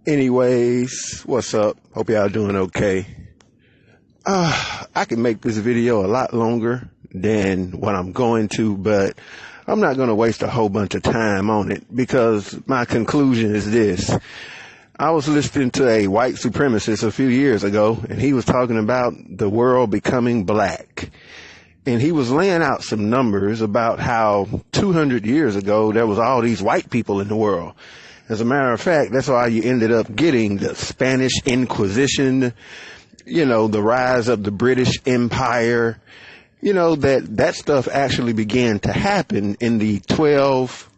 Anyways, what's up? Hope y'all doing okay. I can make this video a lot longer than what I'm going to, but I'm not going to waste a whole bunch of time on it because my conclusion is this. I was listening to a white supremacist a few years ago, and he was talking about the world becoming black. And he was laying out some numbers about how 200 years ago there was all these white people in the world. As a matter of fact, that's why you ended up getting the Spanish Inquisition, the rise of the British Empire, that stuff actually began to happen in the 12th,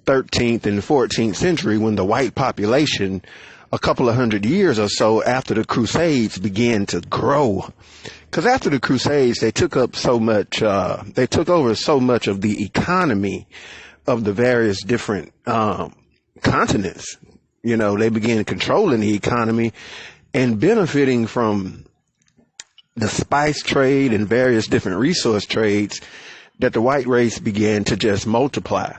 13th, and 14th century when the white population, a couple of hundred years or so after the Crusades, began to grow. Because after the Crusades, they took over so much of the economy of the various different continents. They began controlling the economy and benefiting from the spice trade and various different resource trades that the white race began to just multiply.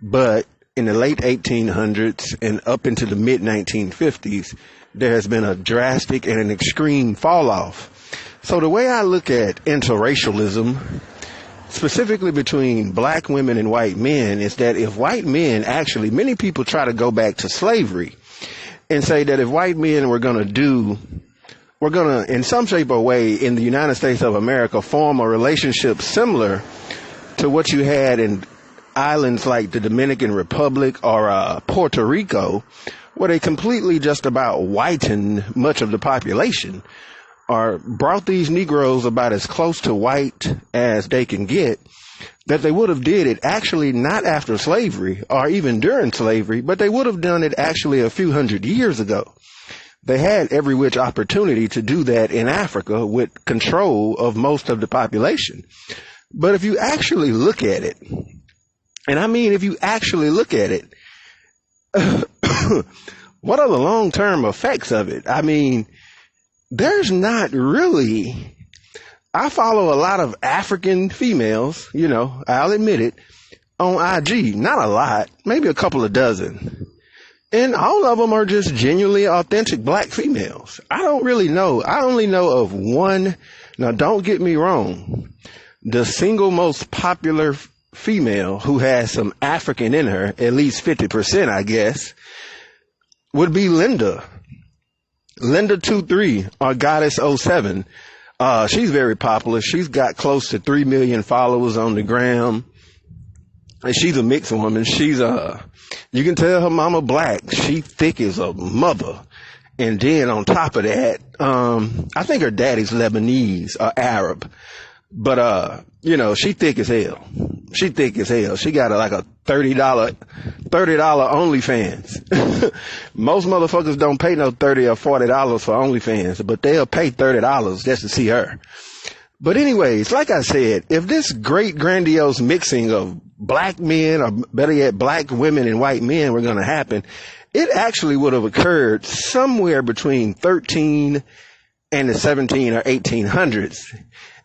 But in the late 1800s and up into the mid 1950s, there has been a drastic and an extreme fall off. So the way I look at interracialism, specifically between black women and white men, is that if white men many people try to go back to slavery and say that if white men were going to, in some shape or way in the United States of America, form a relationship similar to what you had in islands like the Dominican Republic or Puerto Rico, where they completely just about whitened much of the population, or brought these Negroes about as close to white as they can get, that they would have did it actually not after slavery or even during slavery, but they would have done it actually a few hundred years ago. They had every which opportunity to do that in Africa with control of most of the population. But if you actually look at it, and I mean if you actually look at it, what are the long-term effects of it? I mean, there's not really. I follow a lot of African females, I'll admit it, on IG. Not a lot, maybe a couple of dozen. And all of them are just genuinely authentic black females. I don't really know. I only know of one. Now, don't get me wrong. The single most popular female who has some African in her, at least 50%, I guess, would be Linda 23 or Goddess 07. She's very popular. She's got close to 3 million followers on the gram. And she's a mixed woman. You can tell her mama black. She thick as a mother. And then on top of that, I think her daddy's Lebanese or Arab. But, she thick as hell. She thick as hell. She got like a $30 OnlyFans. Most motherfuckers don't pay no $30 or $40 for OnlyFans, but they'll pay $30 just to see her. But anyways, like I said, if this great grandiose mixing of black men, or better yet, black women and white men were going to happen, it actually would have occurred somewhere between 13 and the 17 or 1800s.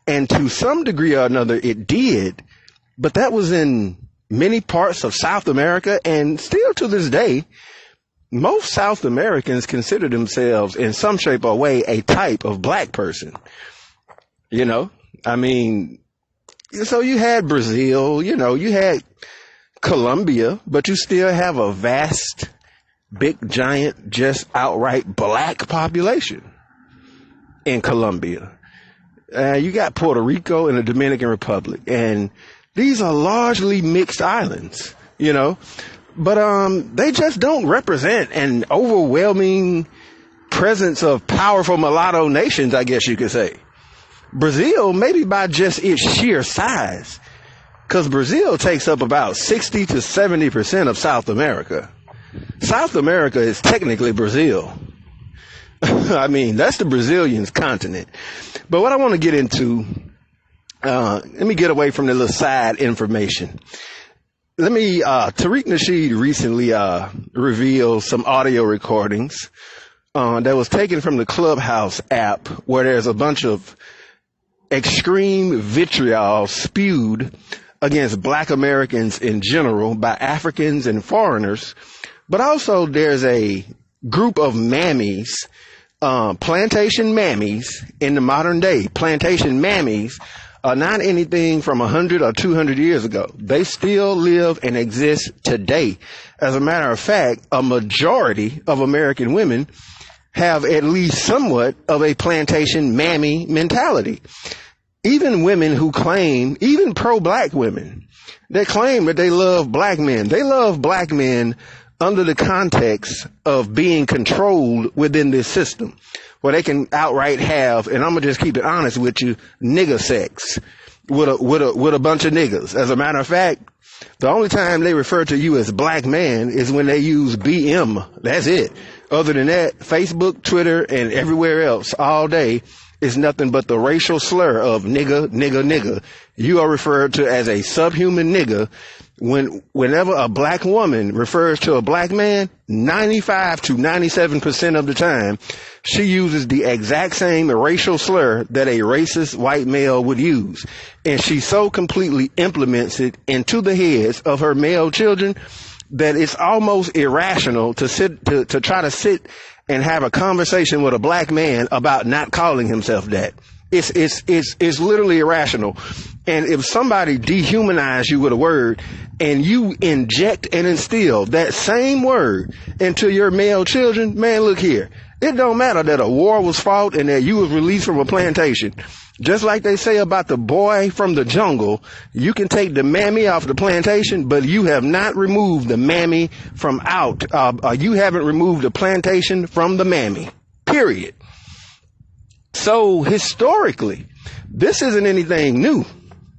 And to some degree or another, it did. But that was in many parts of South America. And still to this day, most South Americans consider themselves in some shape or way a type of black person. So you had Brazil, you had Colombia, but you still have a vast, big, giant, just outright black population in Colombia. You got Puerto Rico and the Dominican Republic, and these are largely mixed islands, but they just don't represent an overwhelming presence of powerful mulatto nations, I guess you could say. Brazil, maybe by just its sheer size, because Brazil takes up about 60 to 70% of South America. South America is technically Brazil. That's the Brazilians' continent. But what I want to get into, let me get away from the little side information. Tariq Nasheed recently revealed some audio recordings that was taken from the Clubhouse app, where there's a bunch of extreme vitriol spewed against black Americans in general by Africans and foreigners But also there's a group of mammies, plantation mammies in the modern day. Plantation mammies are not anything from 100 or 200 years ago. They still live and exist today. As a matter of fact, a majority of American women have at least somewhat of a plantation mammy mentality. Even women who claim, even pro-black women, they claim that they love black men. They love black men under the context of being controlled within this system, where they can outright have, and I'm gonna just keep it honest with you, nigger sex with a bunch of niggas. As a matter of fact, the only time they refer to you as black man is when they use BM. That's it. Other than that, Facebook, Twitter, and everywhere else all day is nothing but the racial slur of nigga, nigga, nigga. You are referred to as a subhuman nigga. Whenever a black woman refers to a black man, 95 to 97% of the time, she uses the exact same racial slur that a racist white male would use. And she so completely implements it into the heads of her male children that it's almost irrational to try to sit and have a conversation with a black man about not calling himself that. It's literally irrational. And if somebody dehumanizes you with a word and you inject and instill that same word into your male children, man, look here. It don't matter that a war was fought and that you was released from a plantation. Just like they say about the boy from the jungle, you can take the mammy off the plantation, but you have not removed the mammy from out. You haven't removed the plantation from the mammy. Period. So historically, this isn't anything new.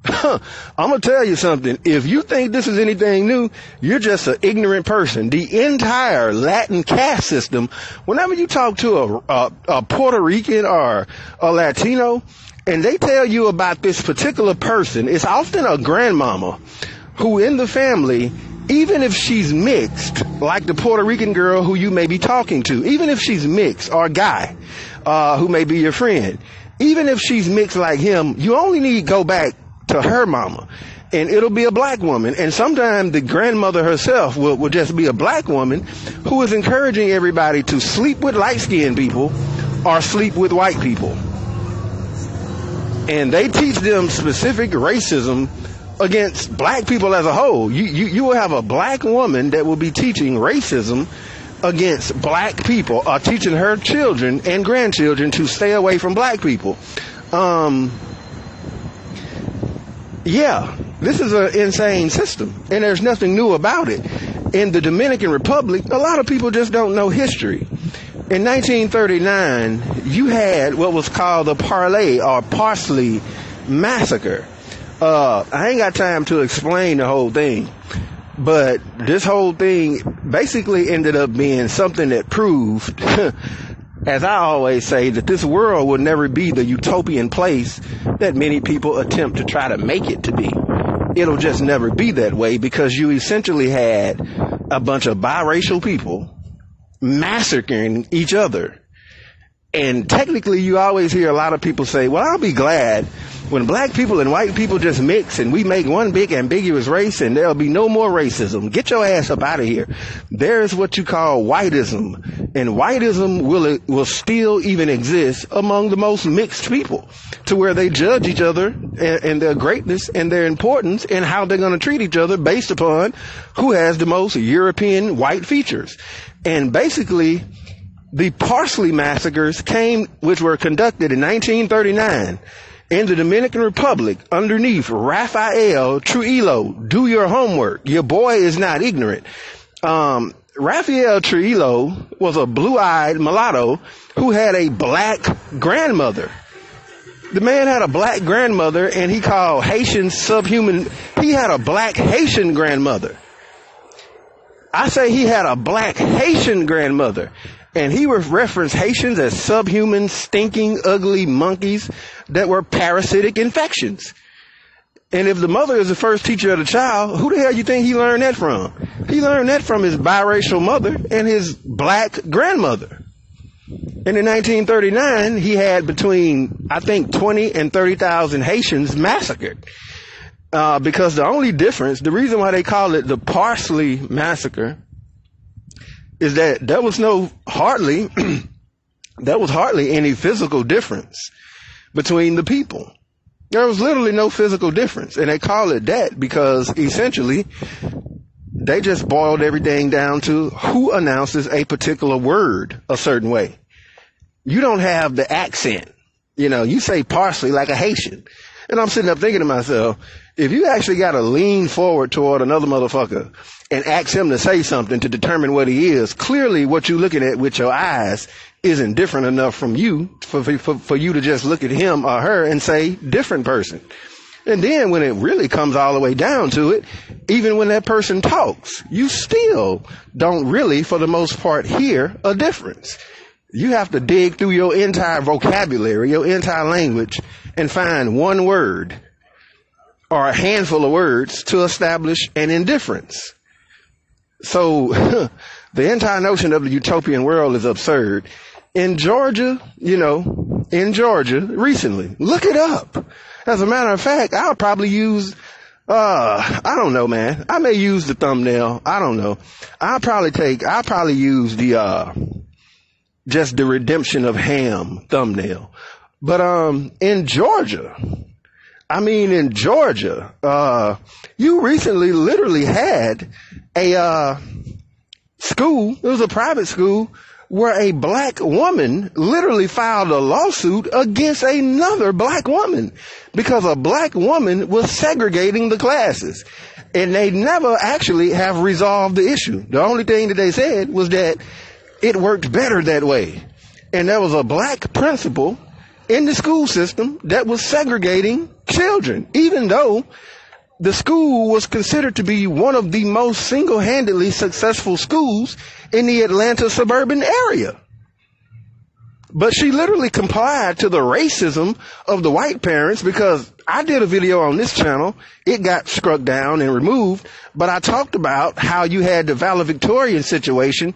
I'm going to tell you something. If you think this is anything new, you're just an ignorant person. The entire Latin caste system, whenever you talk to a Puerto Rican or a Latino, and they tell you about this particular person, it's often a grandmama who in the family, even if she's mixed, like the Puerto Rican girl who you may be talking to, even if she's mixed, or a guy who may be your friend, even if she's mixed like him, you only need to go back to her mama, and it'll be a black woman. And sometimes the grandmother herself will just be a black woman who is encouraging everybody to sleep with light-skinned people or sleep with white people. And they teach them specific racism against black people as a whole. You will have a black woman that will be teaching racism against black people, or teaching her children and grandchildren to stay away from black people. Yeah, this is an insane system, and there's nothing new about it. In the Dominican Republic, a lot of people just don't know history. In 1939, you had what was called the Parley or Parsley Massacre. I ain't got time to explain the whole thing, but this whole thing basically ended up being something that proved, as I always say, that this world will never be the utopian place that many people attempt to try to make it to be. It'll just never be that way, because you essentially had a bunch of biracial people massacring each other. And technically, you always hear a lot of people say, well, I'll be glad when black people and white people just mix and we make one big ambiguous race and there'll be no more racism. Get your ass up out of here. There's what you call whiteism. And whiteism will still even exist among the most mixed people, to where they judge each other and their greatness and their importance and how they're going to treat each other based upon who has the most European white features. And basically, the Parsley massacres which were conducted in 1939 in the Dominican Republic underneath Rafael Trujillo. Do your homework. Your boy is not ignorant. Rafael Trujillo was a blue-eyed mulatto who had a black grandmother. The man had a black grandmother, and he called Haitians subhuman. He had a black Haitian grandmother. I say he had a black Haitian grandmother. And he referenced Haitians as subhuman, stinking, ugly monkeys that were parasitic infections. And if the mother is the first teacher of the child, who the hell you think he learned that from? He learned that from his biracial mother and his black grandmother. And in 1939, he had between, I think, 20 and 30,000 Haitians massacred. Because the only difference, the reason why they call it the Parsley Massacre, is that there was hardly any physical difference between the people. There was literally no physical difference. And they call it that because essentially they just boiled everything down to who announces a particular word a certain way. You don't have the accent. You say parsley like a Haitian. And I'm sitting up thinking to myself, if you actually got to lean forward toward another motherfucker and ask him to say something to determine what he is, clearly what you're looking at with your eyes isn't different enough from you for you to just look at him or her and say different person. And then when it really comes all the way down to it, even when that person talks, you still don't really, for the most part, hear a difference. You have to dig through your entire vocabulary, your entire language, and find one word or a handful of words to establish an indifference. So the entire notion of the utopian world is absurd. In Georgia, recently, look it up. As a matter of fact, I'll probably use, I don't know, man. I may use the thumbnail. I don't know. I'll probably use just the redemption of Ham thumbnail. But, in Georgia, you recently literally had a, school. It was a private school where a black woman literally filed a lawsuit against another black woman because a black woman was segregating the classes. And they never actually have resolved the issue. The only thing that they said was that it worked better that way. And there was a black principal in the school system that was segregating children, even though the school was considered to be one of the most single-handedly successful schools in the Atlanta suburban area. But she literally complied to the racism of the white parents, because I did a video on this channel. It got struck down and removed, but I talked about how you had the valedictorian situation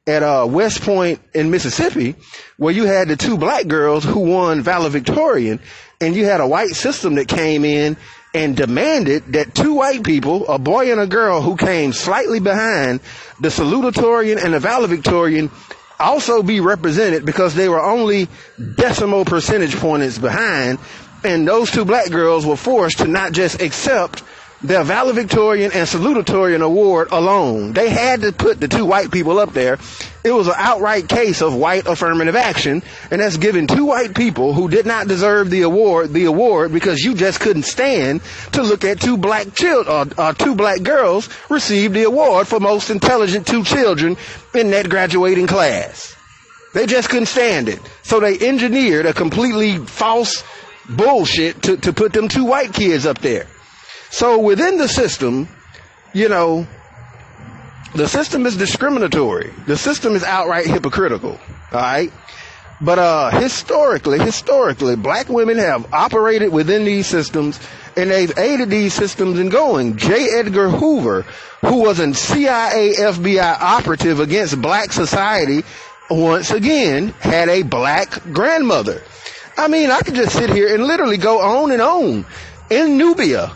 at West Point in Mississippi, where you had the two black girls who won valedictorian, and you had a white system that came in and demanded that two white people, a boy and a girl who came slightly behind the salutatorian and the valedictorian, also be represented, because they were only decimal percentage points behind, and those two black girls were forced to not just accept their valedictorian and salutatorian award alone. They had to put the two white people up there. It was an outright case of white affirmative action, and that's giving two white people who did not deserve the award because you just couldn't stand to look at two black children or two black girls receive the award for most intelligent two children in that graduating class. They just couldn't stand it. So they engineered a completely false bullshit to put them two white kids up there. So within the system, the system is discriminatory. The system is outright hypocritical. All right. But historically, black women have operated within these systems, and they've aided these systems in going. J. Edgar Hoover, who was a CIA FBI operative against black society, once again had a black grandmother. I could just sit here and literally go on and on. In Nubia,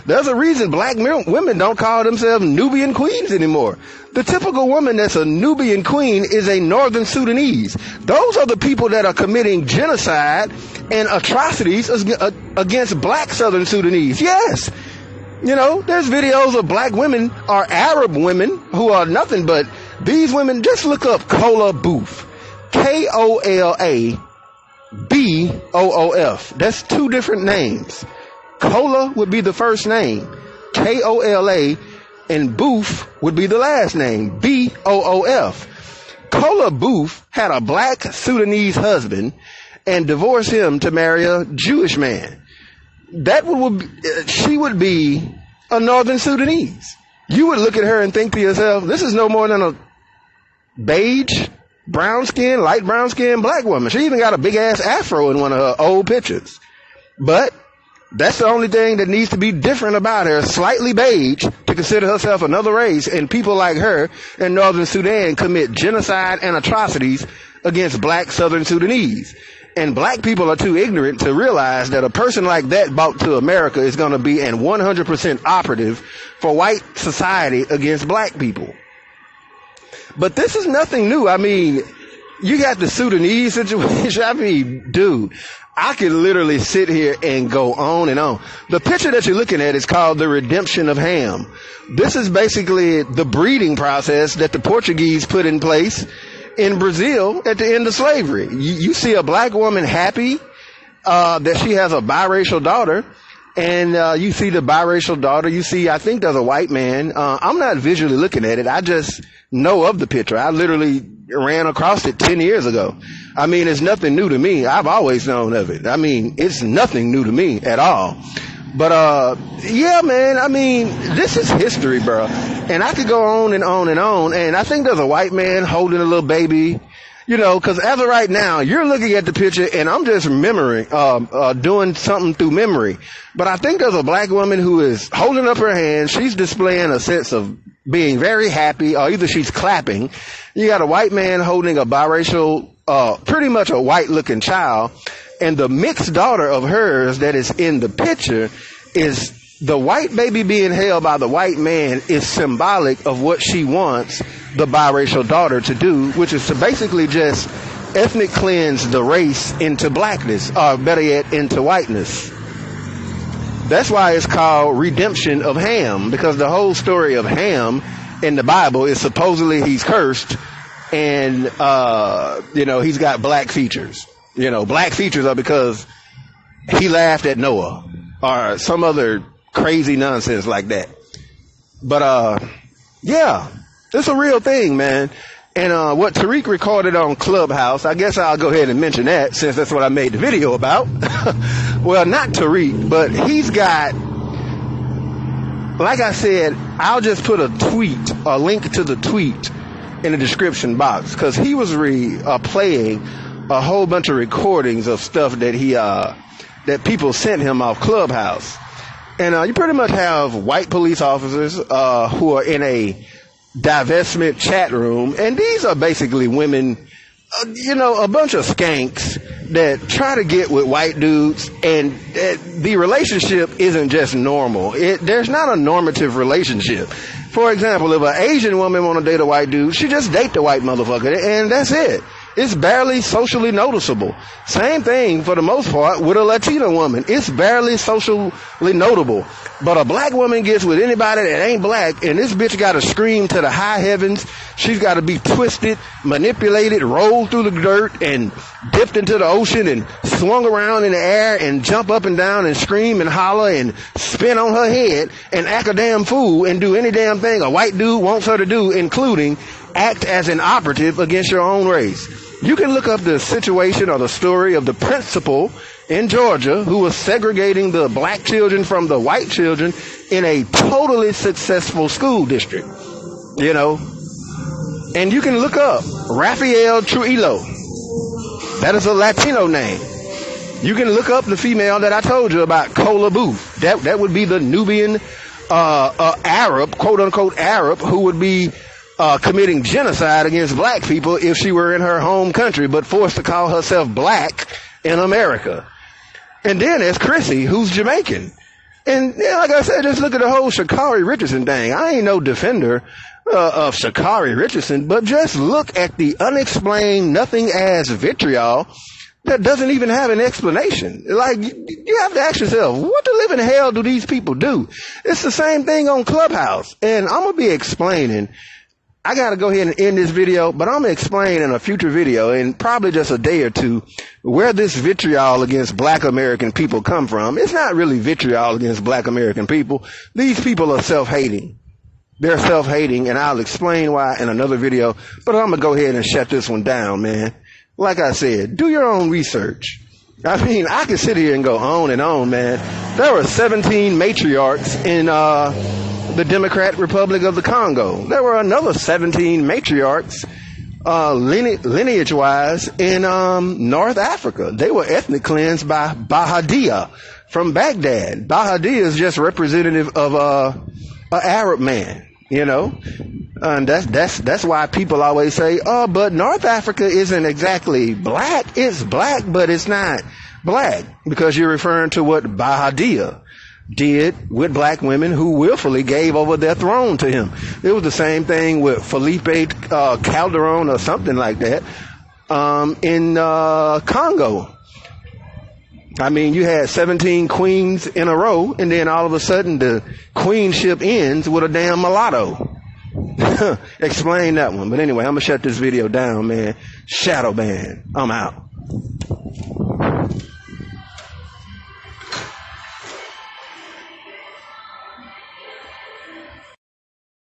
there's a reason black women don't call themselves Nubian queens anymore. The typical woman that's a Nubian queen is a Northern Sudanese. Those are the people that are committing genocide and atrocities against black Southern Sudanese. Yes. There's videos of black women or Arab women who are nothing but these women. Just look up Kola Boof. KOLABOOF. That's two different names. Kola would be the first name, KOLA, and Boof would be the last name, BOOF. Kola Boof had a black Sudanese husband and divorced him to marry a Jewish man. She would be a Northern Sudanese. You would look at her and think to yourself, this is no more than a beige, brown skin, light brown skin black woman. She even got a big ass afro in one of her old pictures. But that's the only thing that needs to be different about her, slightly beige, to consider herself another race, and people like her in Northern Sudan commit genocide and atrocities against black Southern Sudanese. And black people are too ignorant to realize that a person like that brought to America is going to be an 100% operative for white society against black people. But this is nothing new. I mean, you got the Sudanese situation. I mean, dude, I could literally sit here and go on and on. The picture that you're looking at is called the redemption of Ham. This is basically the breeding process that the Portuguese put in place in Brazil at the end of slavery. You see a black woman happy that she has a biracial daughter, and you see the biracial daughter. You see, I think there's a white man. I'm not visually looking at it. I just know of the picture. I literally ran across it 10 years ago. I mean, it's nothing new to me. I've always known of it. I mean, it's nothing new to me at all. But, yeah, man, I mean, this is history, bro. And I could go on and on and on. And I think there's a white man holding a little baby, you know, because as of right now, you're looking at the picture and I'm just remembering, doing something through memory. But I think there's a black woman who is holding up her hand. She's displaying a sense of being very happy, or either she's clapping. You got a white man holding a biracial, pretty much a white looking child. And the mixed daughter of hers that is in the picture is the white baby being held by the white man is symbolic of what she wants the biracial daughter to do, which is to basically just ethnic cleanse the race into blackness, or better yet, into whiteness. That's why it's called redemption of Ham, because the whole story of Ham in the Bible is supposedly he's cursed and, you know, he's got black features. You know, black features are because he laughed at Noah or some other crazy nonsense like that. But, yeah, it's a real thing, man. And what Tariq recorded on Clubhouse, I guess I'll go ahead and mention that since that's what I made the video about. Well, not Tariq, but he's got, like I said, I'll just put a link to the tweet in the description box, because he was playing a whole bunch of recordings of stuff that that people sent him off Clubhouse. And you pretty much have white police officers who are in a divestment chat room, and these are basically women, you know, a bunch of skanks that try to get with white dudes, and the relationship isn't just normal. There's not a normative relationship. For example, if an Asian woman want to date a white dude, she just date the white motherfucker, and that's it. It's barely socially noticeable. Same thing for the most part with a Latina woman. It's barely socially notable. But a black woman gets with anybody that ain't black, and this bitch got to scream to the high heavens. She's got to be twisted, manipulated, rolled through the dirt, and dipped into the ocean, and swung around in the air, and jump up and down, and scream and holler, and spin on her head, and act a damn fool, and do any damn thing a white dude wants her to do, including act as an operative against your own race. You can look up the situation or the story of the principal in Georgia who was segregating the black children from the white children in a totally successful school district, you know. And you can look up Rafael Trujillo. That is a Latino name. You can look up the female that I told you about, Cola Booth. That would be the Nubian Arab, quote unquote Arab, who would be committing genocide against black people if she were in her home country, but forced to call herself black in America. And then there's Chrissy, who's Jamaican. And yeah, like I said, just look at the whole Sha'Carri Richardson thing. I ain't no defender of Sha'Carri Richardson, but just look at the unexplained, nothing-ass vitriol that doesn't even have an explanation. Like, you have to ask yourself, what the living hell do these people do? It's the same thing on Clubhouse. And I'm going to be explaining. I got to go ahead and end this video, but I'm going to explain in a future video, in probably just a day or two, where this vitriol against black American people come from. It's not really vitriol against black American people. These people are self-hating. They're self-hating, and I'll explain why in another video, but I'm going to go ahead and shut this one down, man. Like I said, do your own research. I mean, I could sit here and go on and on, man. There were 17 matriarchs in the Democratic Republic of the Congo. There were another 17 matriarchs, lineage-wise, in North Africa. They were ethnic cleansed by Bahadia from Baghdad. Bahadia is just representative of an Arab man, you know. And that's why people always say, oh, but North Africa isn't exactly black. It's black, but it's not black, because you're referring to what Bahadia did with black women who willfully gave over their throne to him. It was the same thing with Felipe Calderon or something like that in Congo. I mean, you had 17 queens in a row, and then all of a sudden the queenship ends with a damn mulatto. Explain that one. But anyway, I'm going to shut this video down, man. Shadow ban. I'm out.